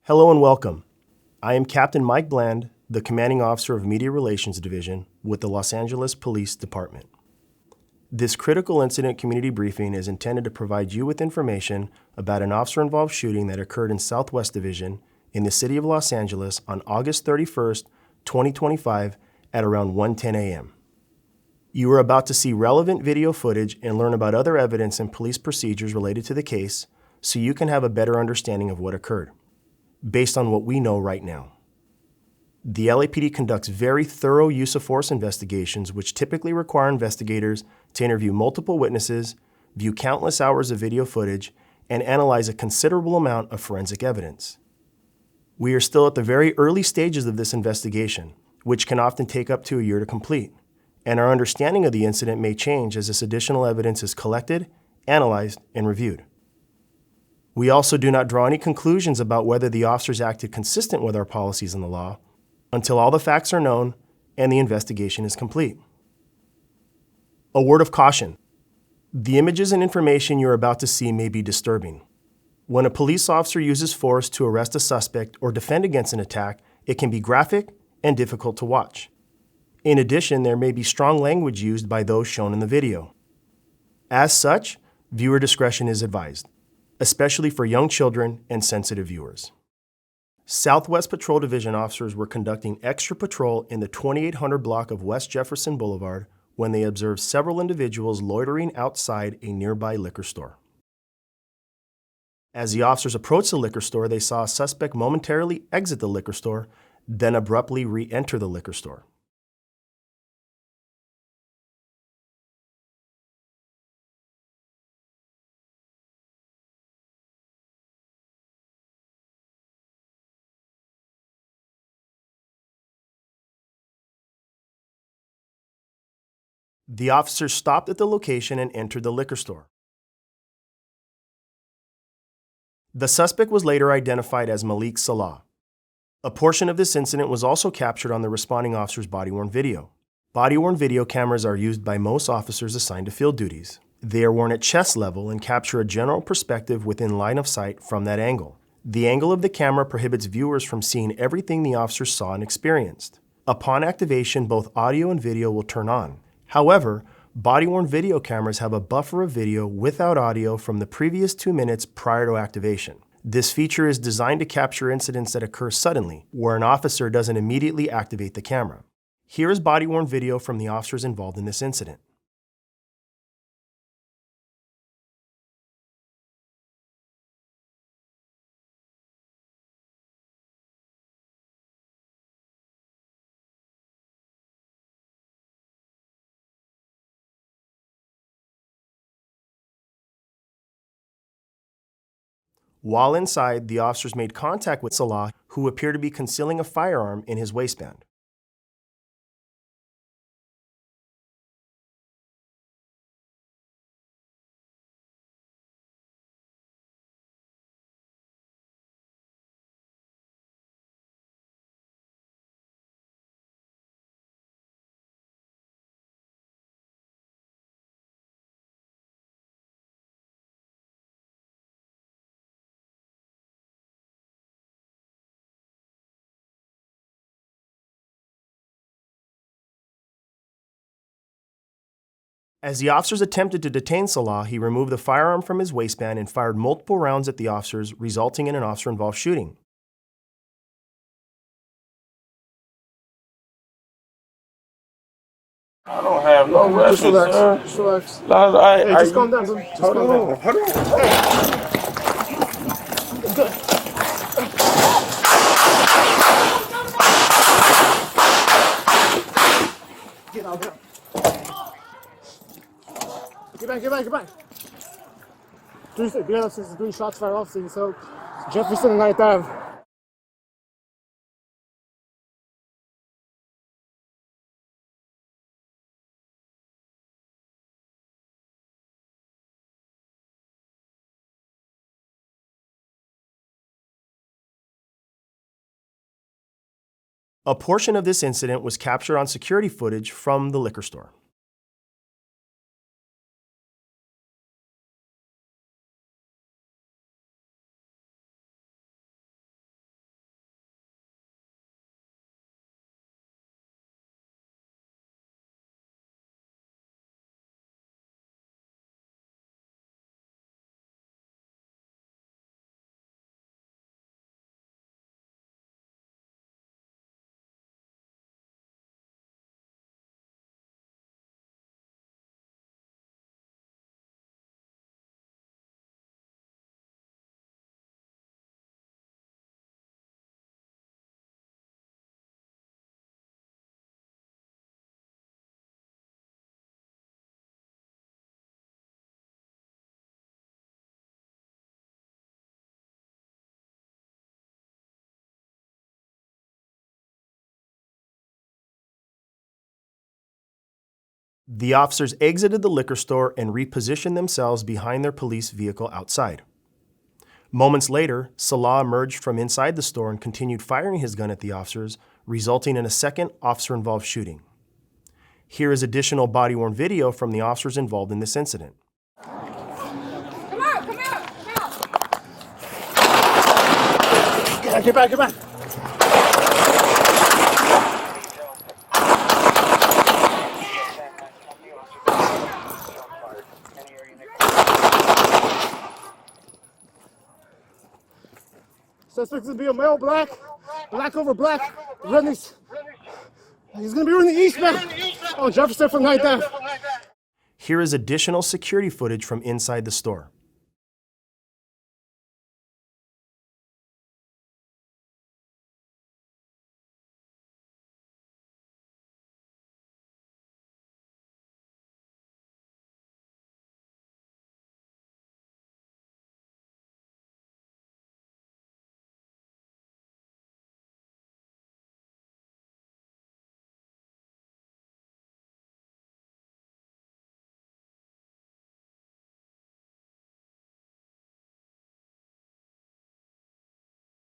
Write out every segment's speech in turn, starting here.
Hello and welcome. I am Captain Mike Bland, the Commanding Officer of Media Relations Division with the Los Angeles Police Department. This critical incident community briefing is intended to provide you with information about an officer-involved shooting that occurred in Southwest Division in the city of Los Angeles on August 31st, 2025 at around 1:10 a.m. You are about to see relevant video footage and learn about other evidence and police procedures related to the case so you can have a better understanding of what occurred, based on what we know right now. The LAPD conducts very thorough use of force investigations, which typically require investigators to interview multiple witnesses, view countless hours of video footage, and analyze a considerable amount of forensic evidence. We are still at the very early stages of this investigation, which can often take up to a year to complete, and our understanding of the incident may change as this additional evidence is collected, analyzed, and reviewed. We also do not draw any conclusions about whether the officers acted consistent with our policies and the law until all the facts are known and the investigation is complete. A word of caution. The images and information you're about to see may be disturbing. When a police officer uses force to arrest a suspect or defend against an attack, it can be graphic and difficult to watch. In addition, there may be strong language used by those shown in the video. As such, viewer discretion is advised, especially for young children and sensitive viewers. Southwest Patrol Division officers were conducting extra patrol in the 2800 block of West Jefferson Boulevard when they observed several individuals loitering outside a nearby liquor store. As the officers approached the liquor store, they saw a suspect momentarily exit the liquor store, then abruptly re-enter the liquor store. The officers stopped at the location and entered the liquor store. The suspect was later identified as Malik Salah. A portion of this incident was also captured on the responding officer's body-worn video. Body-worn video cameras are used by most officers assigned to field duties. They are worn at chest level and capture a general perspective within line of sight from that angle. The angle of the camera prohibits viewers from seeing everything the officers saw and experienced. Upon activation, both audio and video will turn on. However, body-worn video cameras have a buffer of video without audio from the previous 2 minutes prior to activation. This feature is designed to capture incidents that occur suddenly, where an officer doesn't immediately activate the camera. Here is body-worn video from the officers involved in this incident. While inside, the officers made contact with Salah, who appeared to be concealing a firearm in his waistband. As the officers attempted to detain Salah, he removed the firearm from his waistband and fired multiple rounds at the officers, resulting in an officer-involved shooting. I don't have no weapons, Just relax. sir. Just relax. Hey, Just calm down, dude. Just calm down. Hold on. Get out, get out. Get back. Three shots fired off, so Jefferson and 9th Ave. A portion of this incident was captured on security footage from the liquor store. The officers exited the liquor store and repositioned themselves behind their police vehicle outside. Moments later, Salah emerged from inside the store and continued firing his gun at the officers, resulting in a second officer-involved shooting. Here is additional body-worn video from the officers involved in this incident. Come out, come out, come out. Get back, get back. Suspect's gonna be a male, black over black, Redney's. He's gonna be running the eastbound. Oh, Jefferson from 9th Ave. Here is additional security footage from inside the store.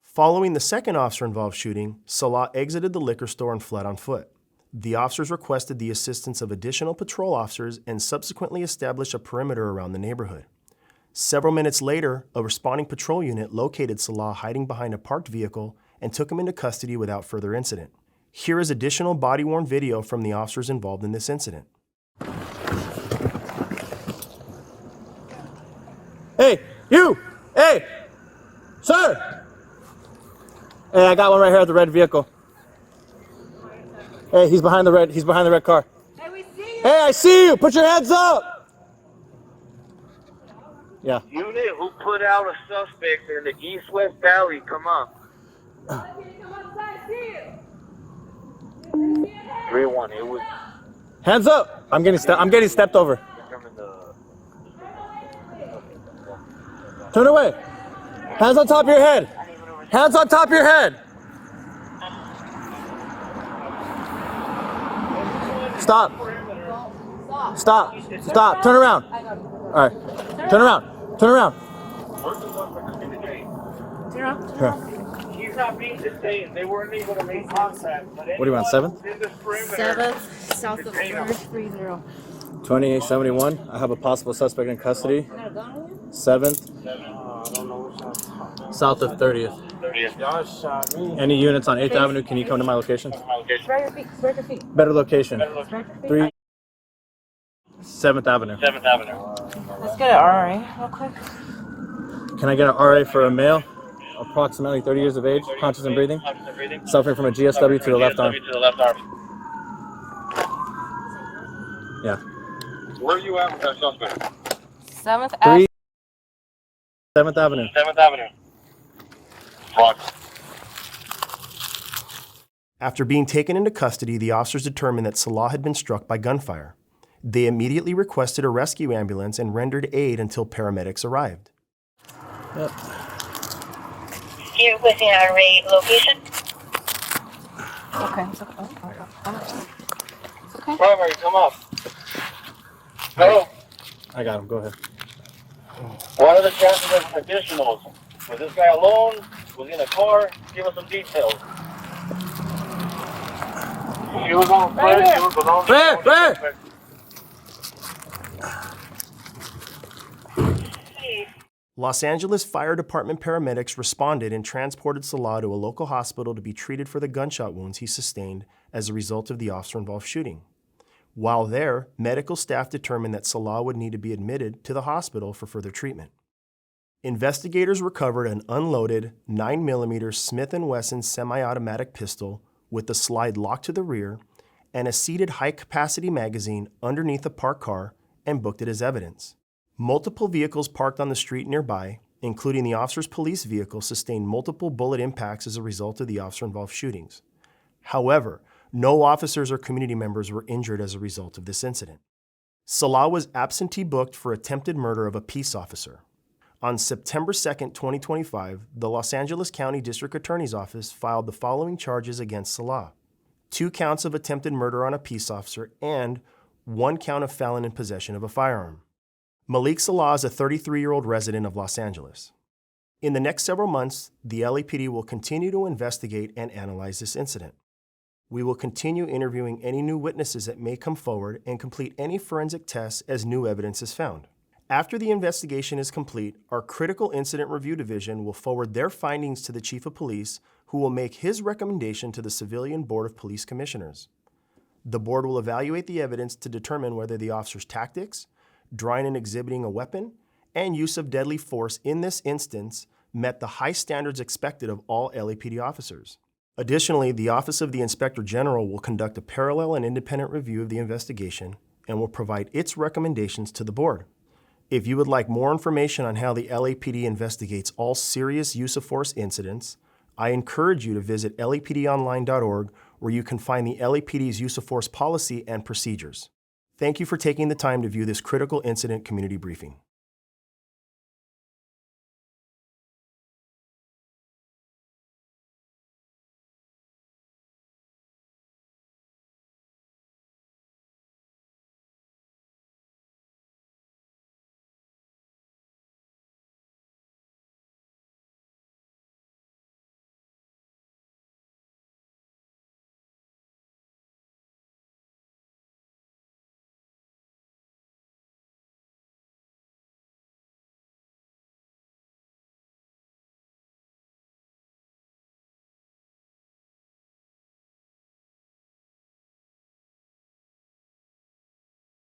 Following the second officer-involved shooting, Salah exited the liquor store and fled on foot. The officers requested the assistance of additional patrol officers and subsequently established a perimeter around the neighborhood. Several minutes later, a responding patrol unit located Salah hiding behind a parked vehicle and took him into custody without further incident. Here is additional body-worn video from the officers involved in this incident. Hey, you! Hey! Sir! Hey, I got one right here at the red vehicle. Hey, he's behind the red car. Hey, we see you. Hey, I see you! Put your hands up! Yeah. Unit who put out a suspect in the east-west alley, come on. Okay, come outside, see you. 3-1, it was... Hands up! I'm getting stepped over. Turn away. Hands on top of your head. Hands on top of your head. Stop. Stop. Stop. Turn around. All right. Turn around. Turn around. He's not being detained. They weren't able to make contact. What do you want, 7th? 7th, south of 30. 2871. I have a possible suspect in custody. 7th. South of 30th. Any units on 8th Avenue, can you come to my location? Spread your feet. Better location. Spread your feet. 3 7th Avenue. 7th Avenue. Let's get an RA real quick. Can I get an RA for a male, approximately 30 years of age, conscious and breathing, suffering from a GSW to the left arm? Yeah. Where are you at with that suspect? 7th Ave. 7th Avenue. 7th Avenue. Fuck. After being taken into custody, the officers determined that Salah had been struck by gunfire. They immediately requested a rescue ambulance and rendered aid until paramedics arrived. Yep. You're within our rate location. Okay. It's okay. Primary, come up. Hello. I got him. Go ahead. What are the chances of additionals? Was this guy alone? Was he in a car? Give us some details. She was on foot. She was alone. Where? Los Angeles Fire Department paramedics responded and transported Salah to a local hospital to be treated for the gunshot wounds he sustained as a result of the officer-involved shooting. While there, medical staff determined that Salah would need to be admitted to the hospital for further treatment. Investigators recovered an unloaded 9mm Smith & Wesson semi-automatic pistol with the slide locked to the rear and a seated high-capacity magazine underneath a parked car and booked it as evidence. Multiple vehicles parked on the street nearby, including the officer's police vehicle, sustained multiple bullet impacts as a result of the officer-involved shootings. However, no officers or community members were injured as a result of this incident. Salah was absentee booked for attempted murder of a peace officer. On September 2, 2025, the Los Angeles County District Attorney's Office filed the following charges against Salah: 2 counts of attempted murder on a peace officer and 1 count of felon in possession of a firearm. Malik Salah is a 33-year-old resident of Los Angeles. In the next several months, the LAPD will continue to investigate and analyze this incident. We will continue interviewing any new witnesses that may come forward and complete any forensic tests as new evidence is found. After the investigation is complete, our Critical Incident Review Division will forward their findings to the Chief of Police, who will make his recommendation to the Civilian Board of Police Commissioners. The board will evaluate the evidence to determine whether the officer's tactics, drawing and exhibiting a weapon, and use of deadly force in this instance met the high standards expected of all LAPD officers. Additionally, the Office of the Inspector General will conduct a parallel and independent review of the investigation and will provide its recommendations to the board. If you would like more information on how the LAPD investigates all serious use of force incidents, I encourage you to visit lapdonline.org, where you can find the LAPD's use of force policy and procedures. Thank you for taking the time to view this critical incident community briefing.